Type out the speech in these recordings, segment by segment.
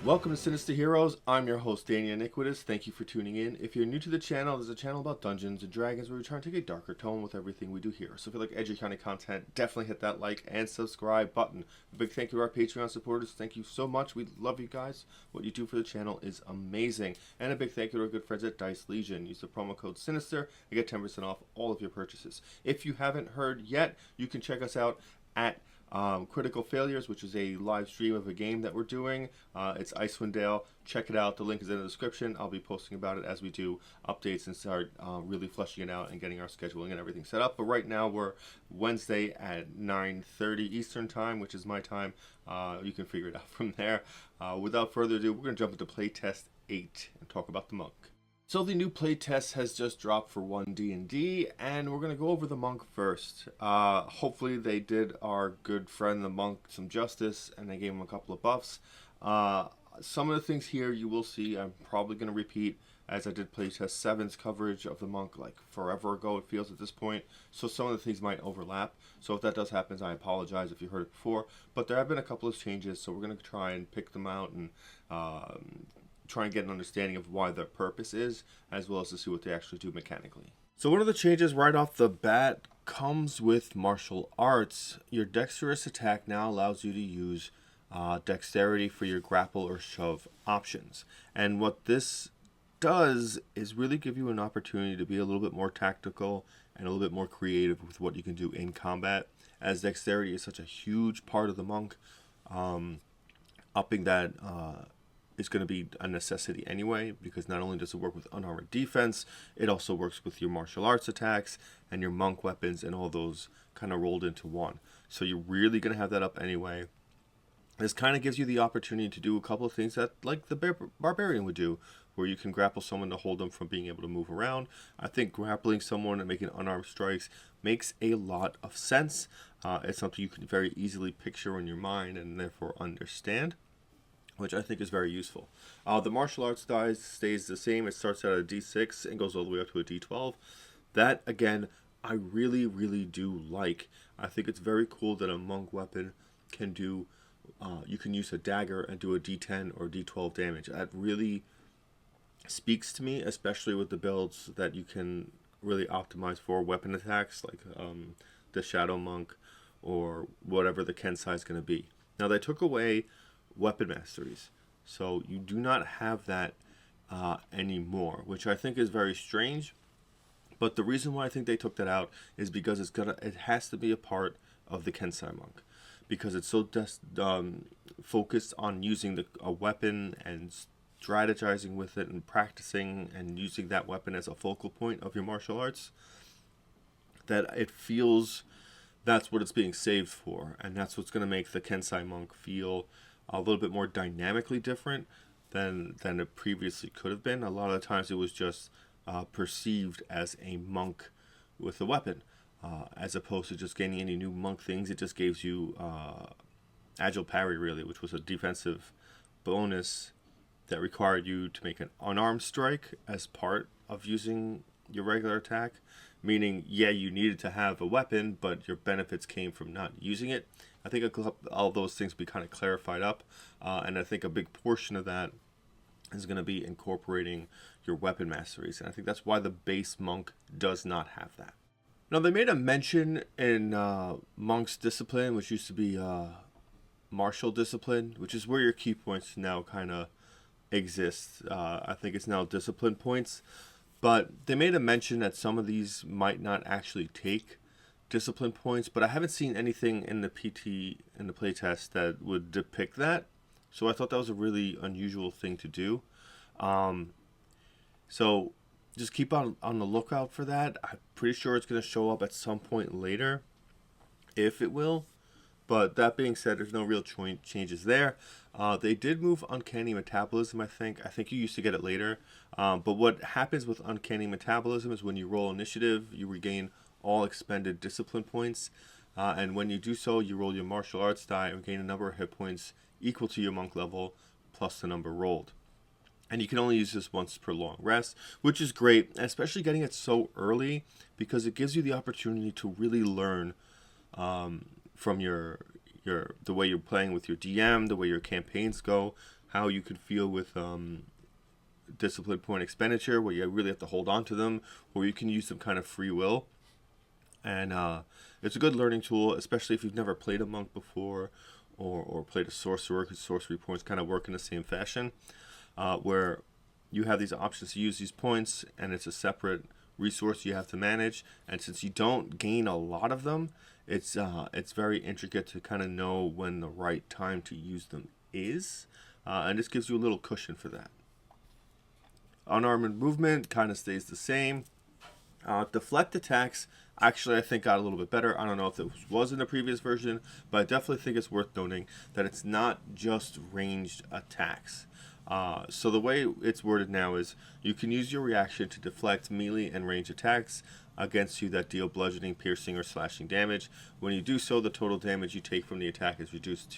Welcome to Sinister Heroes. I'm your host, Danny Iniquitous. Thank you for tuning in. If you're new to the channel, there's a channel about Dungeons and Dragons where we try to take a darker tone with everything we do here. So if you like edgy kind of content, definitely hit that like and subscribe button. A big thank you to our Patreon supporters. Thank you so much. We love you guys. What you do for the channel is amazing. And a big thank you to our good friends at Dice Legion. Use the promo code SINISTER and get 10% off all of your purchases. If you haven't heard yet, you can check us out at Critical Failures, which is a live stream of a game that we're doing. It's Icewind Dale. Check it out. The link is in the description. I'll be posting about it as we do updates and start really fleshing it out and getting our scheduling and everything set up. But right now we're Wednesday at 9:30 Eastern time, which is my time. You can figure it out from there. Without further ado, we're going to jump into Playtest 8 and talk about the monk. So the new playtest has just dropped for 1D&D, and we're going to go over the monk first. Hopefully they did our good friend the monk some justice, and they gave him a couple of buffs. Some of the things here you will see I'm probably going to repeat, as I did playtest 7's coverage of the monk like forever ago, it feels at this point. So some of the things might overlap. So if that does happen, I apologize if you heard it before. But there have been a couple of changes, so we're going to try and pick them out and try and get an understanding of why their purpose is, as well as to see what they actually do mechanically. So one of the changes right off the bat comes with martial arts. Your dexterous attack now allows you to use dexterity for your grapple or shove options. And what this does is really give you an opportunity to be a little bit more tactical and a little bit more creative with what you can do in combat, as dexterity is such a huge part of the monk. Upping that is going to be a necessity anyway, because not only does it work with unarmored defense, it also works with your martial arts attacks and your monk weapons, and all those kind of rolled into one. So you're really going to have that up anyway. This kind of gives you the opportunity to do a couple of things that, like the Barbarian would do, where you can grapple someone to hold them from being able to move around. I think grappling someone and making unarmed strikes makes a lot of sense. It's something you can very easily picture in your mind and therefore understand, which I think is very useful. The martial arts die stays the same. It starts at a D6 and goes all the way up to a D12. That, again, I really, really do like. I think it's very cool that a monk weapon can do, you can use a dagger and do a D10 or D12 damage. That really speaks to me, especially with the builds that you can really optimize for weapon attacks, like the Shadow Monk or whatever the Kensai is going to be. Now, they took away weapon masteries, so you do not have that anymore, which I think is very strange. But the reason why I think they took that out is because it has to be a part of the Kensai monk, because it's so focused on using a weapon and strategizing with it and practicing and using that weapon as a focal point of your martial arts, that it feels that's what it's being saved for, and that's what's going to make the Kensai monk feel a little bit more dynamically different than it previously could have been. A lot of the times it was just perceived as a monk with a weapon, as opposed to just gaining any new monk things. It just gives you agile parry, really, which was a defensive bonus that required you to make an unarmed strike as part of using your regular attack. Meaning, yeah, you needed to have a weapon, but your benefits came from not using it. I think all those things be kind of clarified up, and I think a big portion of that is going to be incorporating your weapon masteries, and I think that's why the base monk does not have that. Now, they made a mention in Monk's Discipline, which used to be Martial Discipline, which is where your key points now kind of exist. I think it's now Discipline points. But they made a mention that some of these might not actually take discipline points, but I haven't seen anything in the playtest that would depict that. So I thought that was a really unusual thing to do. So just keep on the lookout for that. I'm pretty sure it's going to show up at some point later, if it will. But that being said, there's no real changes there. They did move Uncanny Metabolism, I think. I think you used to get it later. But what happens with Uncanny Metabolism is when you roll initiative, you regain all expended discipline points. And when you do so, you roll your martial arts die and gain a number of hit points equal to your monk level plus the number rolled. And you can only use this once per long rest, which is great, especially getting it so early, because it gives you the opportunity to really learn from the way you're playing with your DM, the way your campaigns go, how you could feel with discipline point expenditure, where you really have to hold on to them, or you can use some kind of free will. And it's a good learning tool, especially if you've never played a monk before, or played a sorcerer, because sorcery points kind of work in the same fashion, where you have these options to use these points, and it's a separate resource you have to manage. And since you don't gain a lot of them, it's very intricate to kind of know when the right time to use them is, and this gives you a little cushion for that. Unarmed movement kind of stays the same. Deflect attacks, actually, I think got a little bit better. I don't know if it was in the previous version, but I definitely think it's worth noting that it's not just ranged attacks. So the way it's worded now is you can use your reaction to deflect melee and range attacks against you that deal bludgeoning, piercing, or slashing damage. When you do so, the total damage you take from the attack is reduced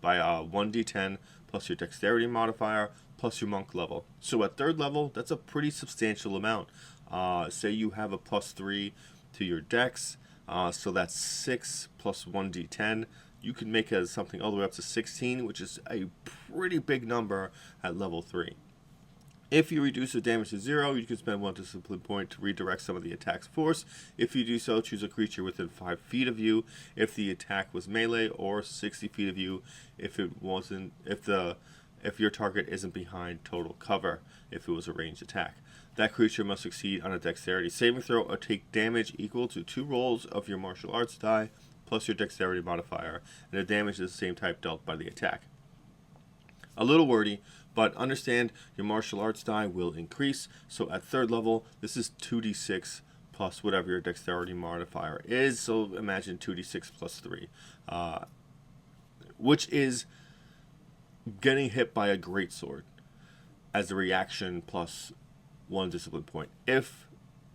by 1d10 plus your dexterity modifier plus your monk level. So at 3rd level, that's a pretty substantial amount. Say you have a +3 to your dex, so that's 6 plus 1d10. You can make it something all the way up to 16, which is a pretty big number at level 3. If you reduce the damage to 0, you can spend 1 discipline point to redirect some of the attack's force. If you do so, choose a creature within 5 feet of you if the attack was melee, or 60 feet of you if your target isn't behind total cover, if it was a ranged attack. That creature must succeed on a dexterity saving throw or take damage equal to 2 rolls of your martial arts die plus your dexterity modifier, and the damage is the same type dealt by the attack. A little wordy, but understand your martial arts die will increase. So at 3rd level, this is 2d6 plus whatever your dexterity modifier is. So imagine 2d6 plus 3, which is getting hit by a greatsword as a reaction plus 1 discipline point if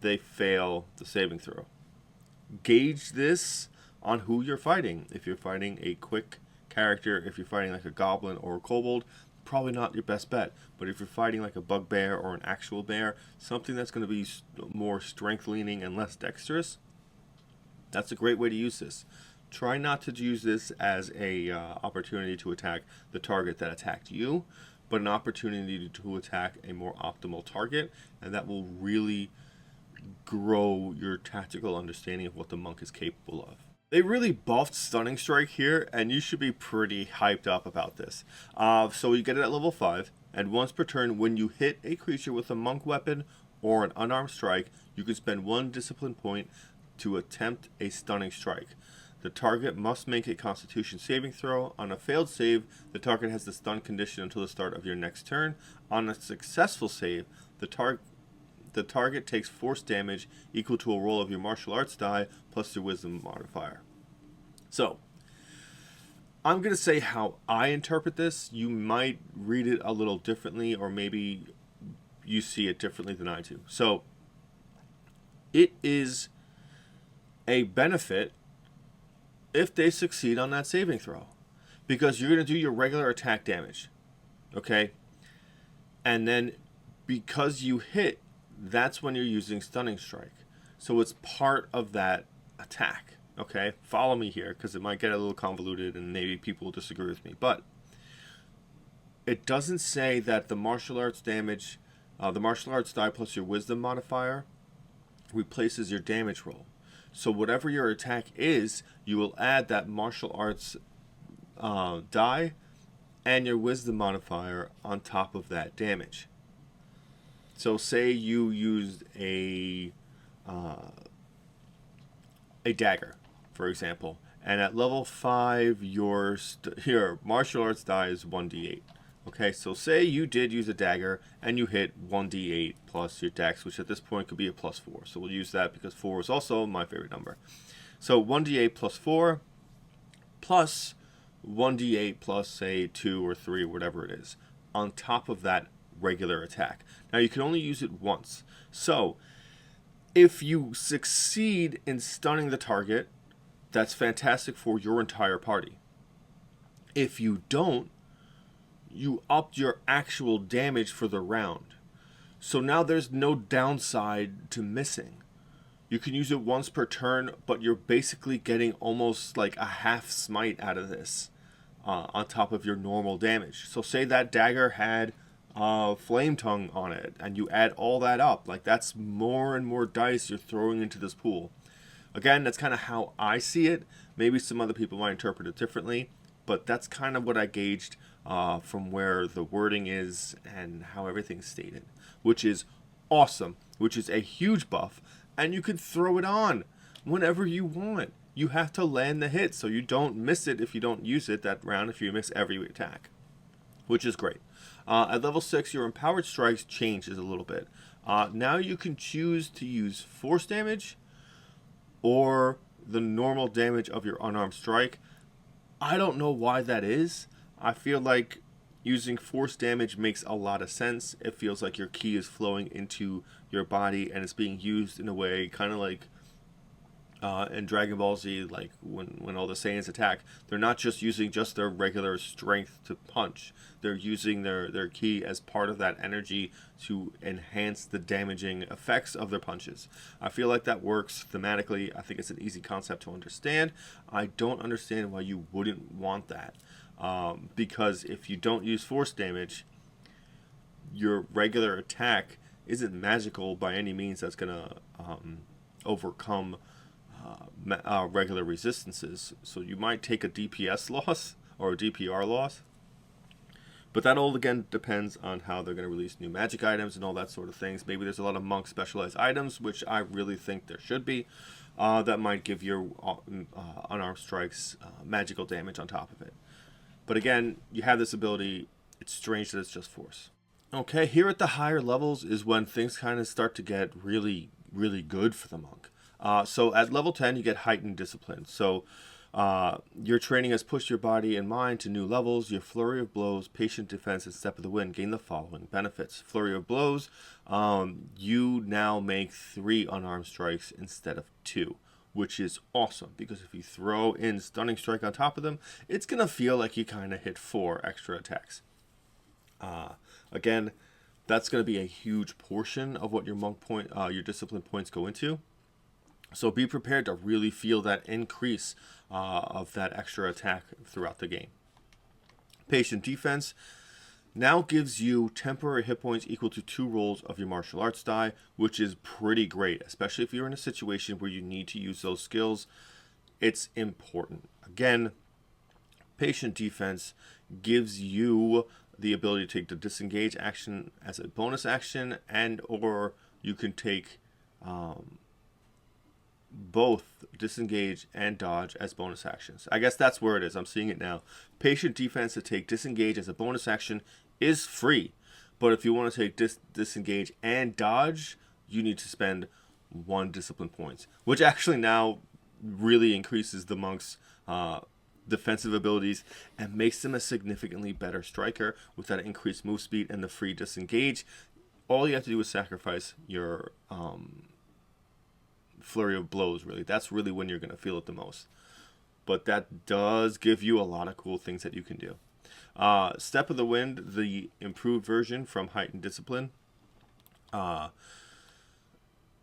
they fail the saving throw. Gauge this on who you're fighting. If you're fighting a quick character, if you're fighting like a goblin or a kobold, probably not your best bet. But if you're fighting like a bugbear or an actual bear, something that's going to be more strength leaning and less dexterous, that's a great way to use this. Try not to use this as a opportunity to attack the target that attacked you, but an opportunity to attack a more optimal target, and that will really grow your tactical understanding of what the monk is capable of. They really buffed Stunning Strike here, and you should be pretty hyped up about this. So you get it at level 5, and once per turn, when you hit a creature with a monk weapon or an unarmed strike, you can spend 1 discipline point to attempt a Stunning Strike. The target must make a Constitution saving throw. On a failed save, the target has the stun condition until the start of your next turn. On a successful save, the target takes force damage equal to a roll of your martial arts die plus your wisdom modifier. So, I'm going to say how I interpret this. You might read it a little differently, or maybe you see it differently than I do. So, it is a benefit if they succeed on that saving throw, because you're going to do your regular attack damage, okay? And then because you hit, that's when you're using Stunning Strike. So it's part of that attack, okay? Follow me here, because it might get a little convoluted and maybe people will disagree with me. But it doesn't say that the martial arts damage, the martial arts die plus your wisdom modifier replaces your damage roll. So whatever your attack is, you will add that martial arts die and your wisdom modifier on top of that damage. So say you used a dagger, for example, and at level 5 your martial arts die is 1d8. Okay, so say you did use a dagger and you hit 1d8 plus your dex, which at this point could be a +4. So we'll use that because 4 is also my favorite number. So 1d8 plus 4 plus 1d8 plus, say, 2 or 3 or whatever it is, on top of that regular attack. Now you can only use it once. So if you succeed in stunning the target, that's fantastic for your entire party. If you don't, you upped your actual damage for the round. So now there's no downside to missing. You can use it once per turn, but you're basically getting almost like a half smite out of this. on top of your normal damage. So say that dagger had flame tongue on it, and you add all that up. Like, that's more and more dice you're throwing into this pool. Again, that's kind of how I see it. Maybe some other people might interpret it differently, but that's kind of what I gauged from where the wording is and how everything's stated, which is awesome, which is a huge buff, and you can throw it on whenever you want. You have to land the hit, so you don't miss it if you don't use it that round, if you miss every attack, which is great. At level 6, your empowered strikes changes a little bit. Now you can choose to use force damage or the normal damage of your unarmed strike. I don't know why that is. I feel like using force damage makes a lot of sense. It feels like your ki is flowing into your body and it's being used in a way kind of like in Dragon Ball Z, like when all the Saiyans attack, they're not just using just their regular strength to punch. They're using their ki as part of that energy to enhance the damaging effects of their punches. I feel like that works thematically. I think it's an easy concept to understand. I don't understand why you wouldn't want that. Because if you don't use force damage, your regular attack isn't magical by any means that's going to overcome regular resistances. So you might take a DPS loss or a DPR loss, but that all again depends on how they're going to release new magic items and all that sort of things. Maybe there's a lot of monk specialized items, which I really think there should be, that might give your unarmed strikes magical damage on top of it. But again, you have this ability. It's strange that it's just force. Okay, here at the higher levels is when things kind of start to get really, really good for the monk. So at level 10, you get heightened discipline. So your training has pushed your body and mind to new levels. Your flurry of blows, patient defense, and step of the wind gain the following benefits. Flurry of blows, you now make 3 unarmed strikes instead of 2, which is awesome, because if you throw in stunning strike on top of them, it's going to feel like you kind of hit 4 extra attacks. Again, that's going to be a huge portion of what your monk point, your discipline points go into. So be prepared to really feel that increase of that extra attack throughout the game. Patient defense now gives you temporary hit points equal to 2 rolls of your martial arts die, which is pretty great, especially if you're in a situation where you need to use those skills. It's important. Again, patient defense gives you the ability to take the disengage action as a bonus action, and or you can take both disengage and dodge as bonus actions. I guess that's where it is. I'm seeing it now. Patient defense to take disengage as a bonus action is free, but if you want to take disengage and dodge, you need to spend 1 discipline points, which actually now really increases the monk's defensive abilities and makes them a significantly better striker with that increased move speed and the free disengage. All you have to do is sacrifice your flurry of blows, really. That's really when you're going to feel it the most. But that does give you a lot of cool things that you can do. Step of the Wind, the improved version from Heightened Discipline.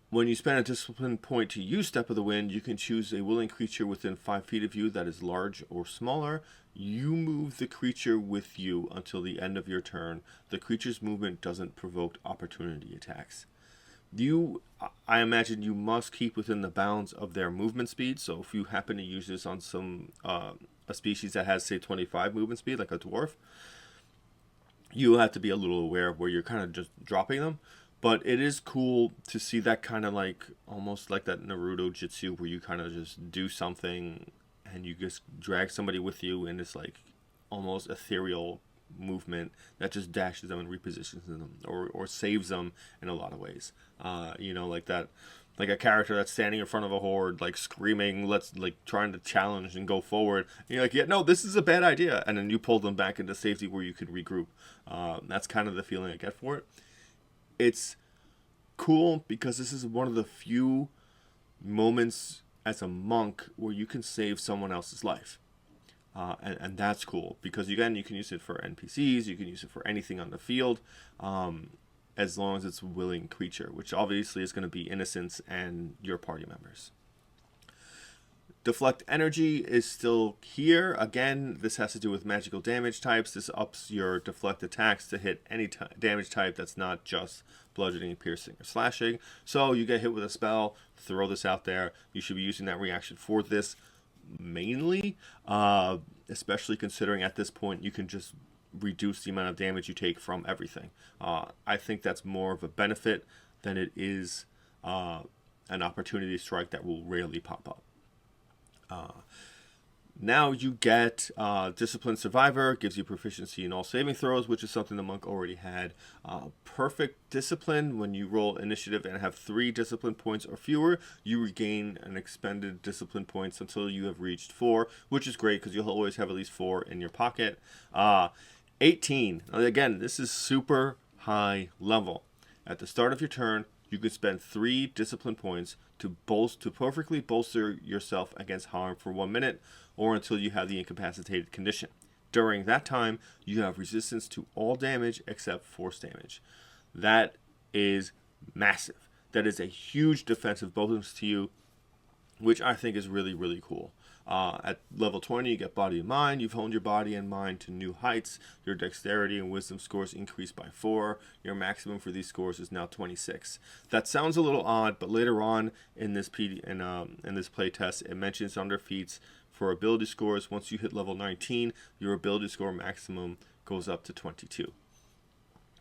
When you spend a discipline point to use Step of the Wind, you can choose a willing creature within 5 feet of you that is large or smaller. You move the creature with you until the end of your turn. The creature's movement doesn't provoke opportunity attacks. I imagine you must keep within the bounds of their movement speed. So if you happen to use this on some a species that has, say, 25 movement speed, like a dwarf, you have to be a little aware of where you're kind of just dropping them. But it is cool to see that kind of like, almost like that Naruto jutsu where you kind of just do something and you just drag somebody with you in this like almost ethereal movement that just dashes them and repositions them or saves them in a lot of ways. Like that, like a character that's standing in front of a horde, like screaming, trying to challenge and go forward. And you're like, yeah, no, this is a bad idea. And then you pull them back into safety where you can regroup. That's kind of the feeling I get for it. It's cool because this is one of the few moments as a monk where you can save someone else's life. And that's cool because, again, you can use it for NPCs, you can use it for anything on the field, as long as it's a willing creature, which obviously is going to be innocents and your party members. Deflect energy is still here. Again, this has to do with magical damage types. This ups your deflect attacks to hit any damage type that's not just bludgeoning, piercing, or slashing. So you get hit with a spell, throw this out there. You should be using that reaction for this mainly, especially considering at this point you can just reduce the amount of damage you take from everything. I think that's more of a benefit than it is an opportunity strike that will rarely pop up. Now you get Disciplined Survivor, gives you proficiency in all saving throws, which is something the monk already had. Perfect Discipline, when you roll initiative and have 3 discipline points or fewer, you regain an expended discipline points until you have reached 4, which is great because you'll always have at least 4 in your pocket. 18, again, this is super high level. At the start of your turn, you could spend 3 discipline points to perfectly bolster yourself against harm for 1 minute, or until you have the incapacitated condition. During that time, you have resistance to all damage except force damage. That is massive. That is a huge defensive bonus to you, which I think is really, really cool. At level 20, you get Body and Mind. You've honed your body and mind to new heights. Your dexterity and wisdom scores increase by 4. Your maximum for these scores is now 26. That sounds a little odd, but later on in this playtest, it mentions under feats for ability scores. Once you hit level 19, your ability score maximum goes up to 22.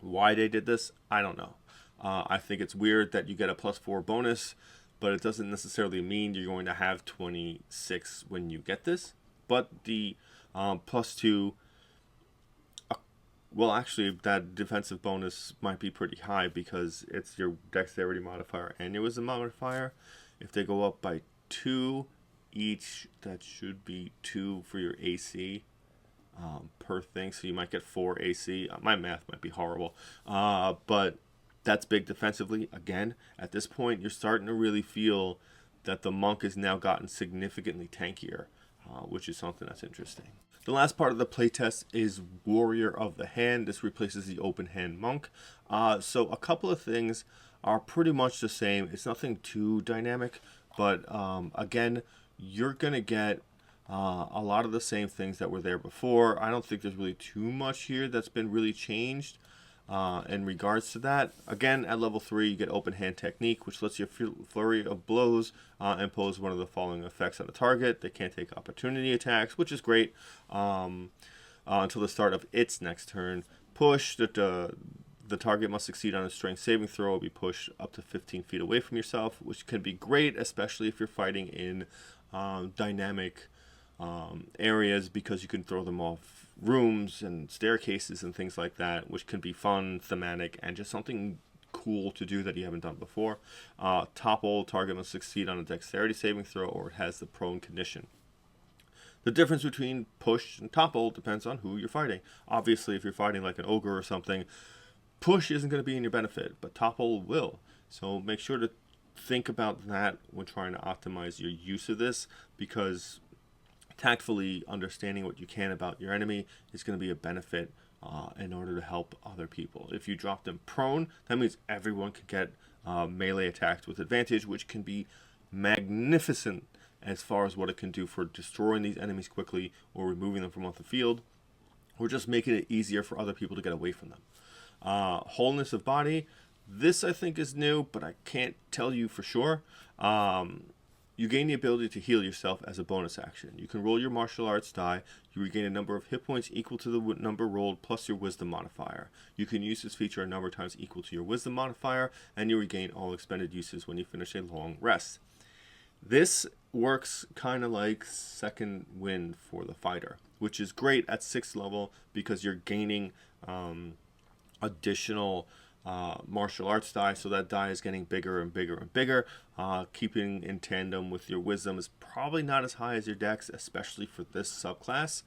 Why they did this, I don't know. I think it's weird that you get a +4 bonus, but it doesn't necessarily mean you're going to have 26 when you get this. But the +2, well, actually, that defensive bonus might be pretty high because it's your dexterity modifier and your wisdom modifier. If they go up by 2 each, that should be 2 for your AC per thing. So you might get 4 AC. My math might be horrible, but that's big defensively. Again, at this point, you're starting to really feel that the monk has now gotten significantly tankier, which is something that's interesting. The last part of the playtest is Warrior of the Hand. This replaces the open hand monk. So a couple of things are pretty much the same. It's nothing too dynamic, but again, you're going to get a lot of the same things that were there before. I don't think there's really too much here that's been really changed. In regards to that, again, at level 3, you get Open Hand Technique, which lets your flurry of blows impose one of the following effects on a target. They can't take opportunity attacks, which is great, until the start of its next turn. Push, that the target must succeed on a strength saving throw or be pushed up to 15 feet away from yourself, which can be great, especially if you're fighting in dynamic areas, because you can throw them off rooms and staircases and things like that, which can be fun, thematic, and just something cool to do that you haven't done before. Topple, target must succeed on a dexterity saving throw or it has the prone condition. The difference between push and topple depends on who you're fighting. Obviously, if you're fighting like an ogre or something, push isn't going to be in your benefit, but topple will. So make sure to think about that when trying to optimize your use of this, because tactfully understanding what you can about your enemy is going to be a benefit in order to help other people. If you drop them prone, that means everyone can get melee attacks with advantage, which can be magnificent as far as what it can do for destroying these enemies quickly or removing them from off the field, or just making it easier for other people to get away from them. Wholeness of body, this I think is new, but I can't tell you for sure. You gain the ability to heal yourself as a bonus action. You can roll your martial arts die. You regain a number of hit points equal to the number rolled plus your wisdom modifier. You can use this feature a number of times equal to your wisdom modifier, and you regain all expended uses when you finish a long rest. This works kind of like second wind for the fighter, which is great at 6th level because you're gaining additional martial arts die, so that die is getting bigger and bigger and bigger. Keeping in tandem with your wisdom is probably not as high as your dex, especially for this subclass.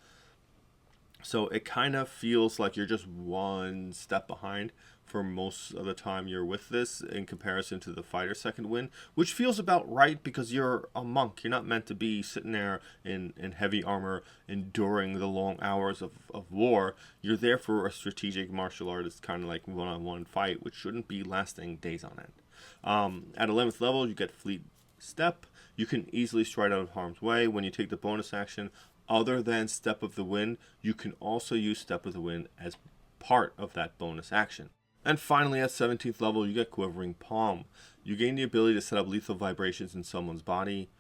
So it kind of feels like you're just one step behind for most of the time you're with this in comparison to the fighter second wind, which feels about right because you're a monk. You're not meant to be sitting there in heavy armor enduring the long hours of war. You're there for a strategic martial artist kind of like one-on-one fight, which shouldn't be lasting days on end. At 11th level, you get Fleet Step. you can easily stride out of harm's way when you take the bonus action. Other than Step of the Wind, you can also use Step of the Wind as part of that bonus action. And finally, at 17th level, you get Quivering Palm. You gain the ability to set up lethal vibrations in someone's body.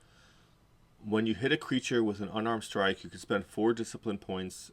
When you hit a creature with an unarmed strike, you can spend 4 discipline points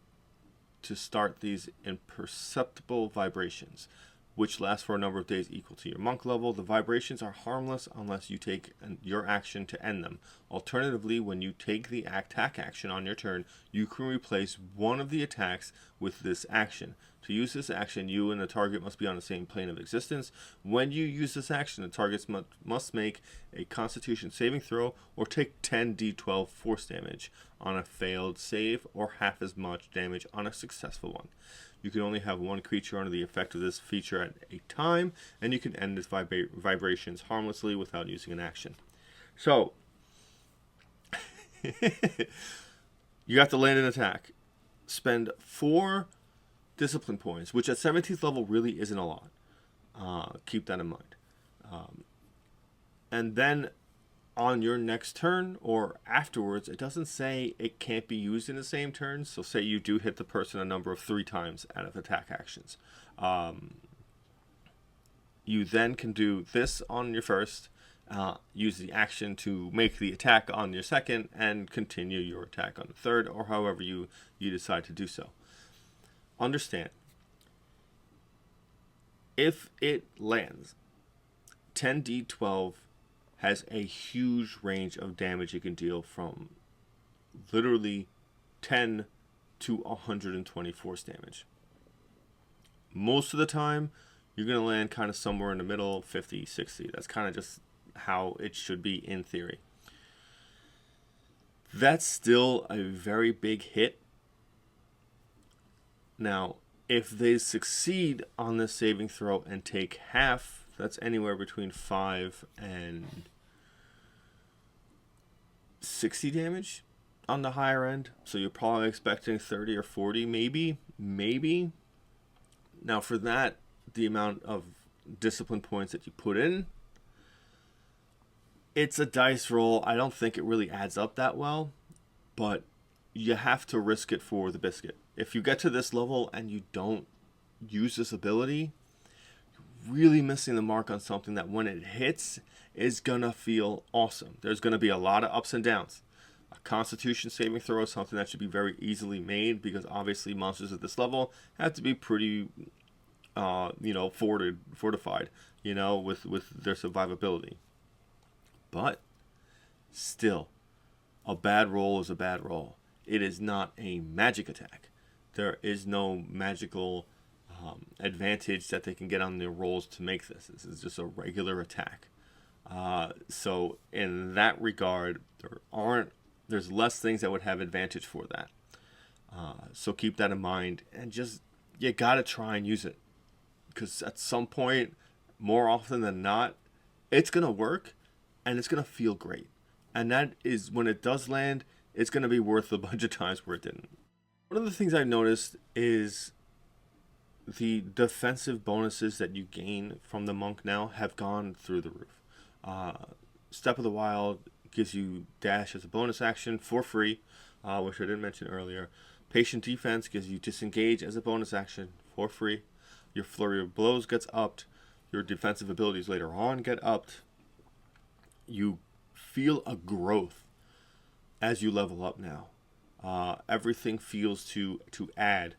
to start these imperceptible vibrations, which last for a number of days equal to your monk level. The vibrations are harmless unless you take your action to end them. Alternatively, when you take the attack action on your turn, you can replace one of the attacks with this action. To use this action, you and the target must be on the same plane of existence. When you use this action, the targets must make a Constitution saving throw or take 10d12 force damage on a failed save, or half as much damage on a successful one. You can only have one creature under the effect of this feature at a time, and you can end its vibrations harmlessly without using an action. So, you have to land an attack. Spend 4 discipline points, which at 17th level really isn't a lot. Keep that in mind. And then on your next turn or afterwards, it doesn't say it can't be used in the same turn. So say you do hit the person a number of 3 times out of attack actions. You then can do this on your first, use the action to make the attack on your second, and continue your attack on the third, or however you decide to do so. Understand, if it lands, 10d12 has a huge range of damage it can deal, from literally 10 to 120 force damage. Most of the time, you're going to land kind of somewhere in the middle, 50, 60. That's kind of just how it should be in theory. That's still a very big hit. Now, if they succeed on this saving throw and take half, that's anywhere between 5 and 60 damage on the higher end. So you're probably expecting 30 or 40, maybe. Now, for that, the amount of discipline points that you put in, it's a dice roll. I don't think it really adds up that well, but you have to risk it for the biscuit. If you get to this level and you don't use this ability, you're really missing the mark on something that when it hits is gonna feel awesome. There's gonna be a lot of ups and downs. A Constitution saving throw is something that should be very easily made, because obviously monsters at this level have to be pretty fortified, with their survivability. But still, a bad roll is a bad roll. It is not a magic attack. There is no magical advantage that they can get on their rolls to make this. This is just a regular attack. So in that regard, there's less things that would have advantage for that. So keep that in mind, and you gotta try and use it, because at some point, more often than not, it's gonna work and it's gonna feel great. And that is, when it does land, it's gonna be worth a bunch of times where it didn't. One of the things I've noticed is the defensive bonuses that you gain from the monk now have gone through the roof. Step of the Wild gives you dash as a bonus action for free, which I didn't mention earlier. Patient Defense gives you disengage as a bonus action for free. Your Flurry of Blows gets upped. Your defensive abilities later on get upped. You feel a growth as you level up now. Everything feels to add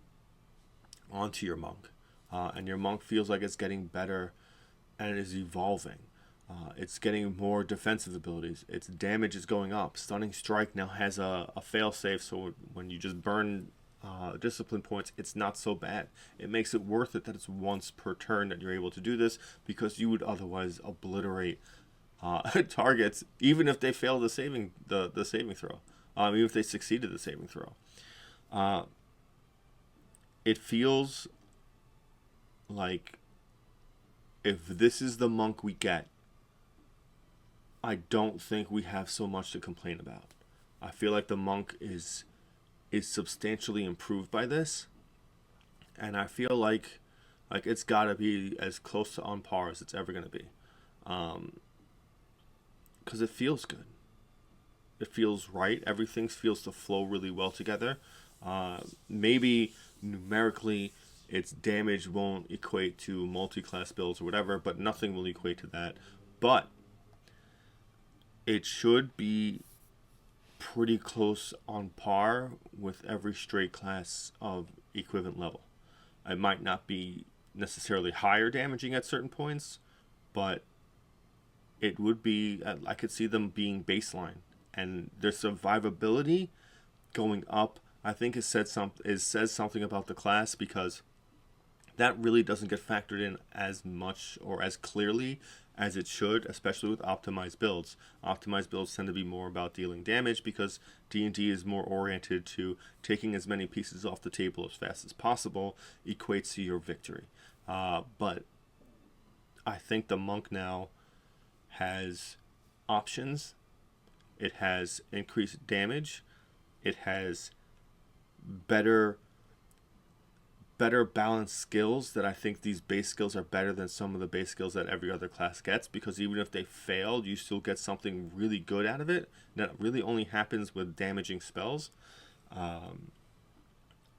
onto your monk. And your monk feels like it's getting better and it is evolving. It's getting more defensive abilities. Its damage is going up. Stunning Strike now has a fail-safe, so when you just burn discipline points, it's not so bad. It makes it worth it that it's once per turn that you're able to do this, because you would otherwise obliterate targets, even if they fail the saving throw. Even if they succeeded the saving throw. It feels like if this is the monk we get, I don't think we have so much to complain about. I feel like the monk is substantially improved by this, and I feel like it's got to be as close to on par as it's ever going to be, because it feels good. it feels right. Everything feels to flow really well together. Maybe numerically its damage won't equate to multi-class builds or whatever, but nothing will equate to that. But it should be pretty close on par with every straight class of equivalent level. It might not be necessarily higher damaging at certain points, but it would be, I could see them being baseline. And their survivability going up, I think, says something about the class, because that really doesn't get factored in as much or as clearly as it should, especially with optimized builds. Optimized builds tend to be more about dealing damage, because D&D is more oriented to taking as many pieces off the table as fast as possible equates to your victory. But I think the monk now has options. It has increased damage. It has better balanced skills, that I think these base skills are better than some of the base skills that every other class gets, because even if they failed, you still get something really good out of it. That really only happens with damaging spells.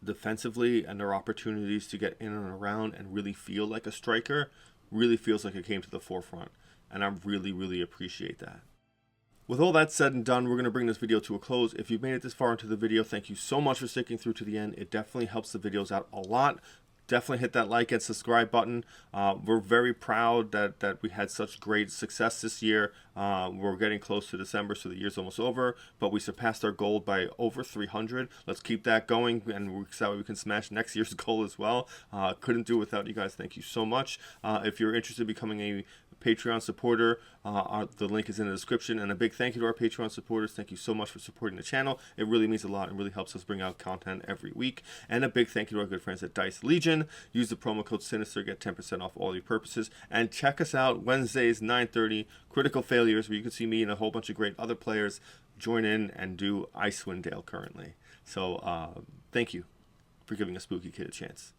Defensively, and their opportunities to get in and around and really feel like a striker really feels like it came to the forefront, and I really, really appreciate that. With all that said and done, we're going to bring this video to a close. If you've made it this far into the video, thank you so much for sticking through to the end. It definitely helps the videos out a lot. Definitely hit that like and subscribe button. We're very proud that we had such great success this year. We're getting close to December, so the year's almost over, but we surpassed our goal by over 300. Let's keep that going, and so we can smash next year's goal as well. Couldn't do it without you guys. Thank you so much. If you're interested in becoming a Patreon supporter, the link is in the description, and a big thank you to our Patreon supporters. Thank you so much for supporting the channel. It really means a lot and really helps us bring out content every week. And a big thank you to our good friends at Dice Legion. Use the promo code Sinister, get 10% off all your purposes, and check us out Wednesdays 9:30 Critical Failures, where you can see me and a whole bunch of great other players join in and do Icewind Dale currently. So thank you for giving a spooky kid a chance.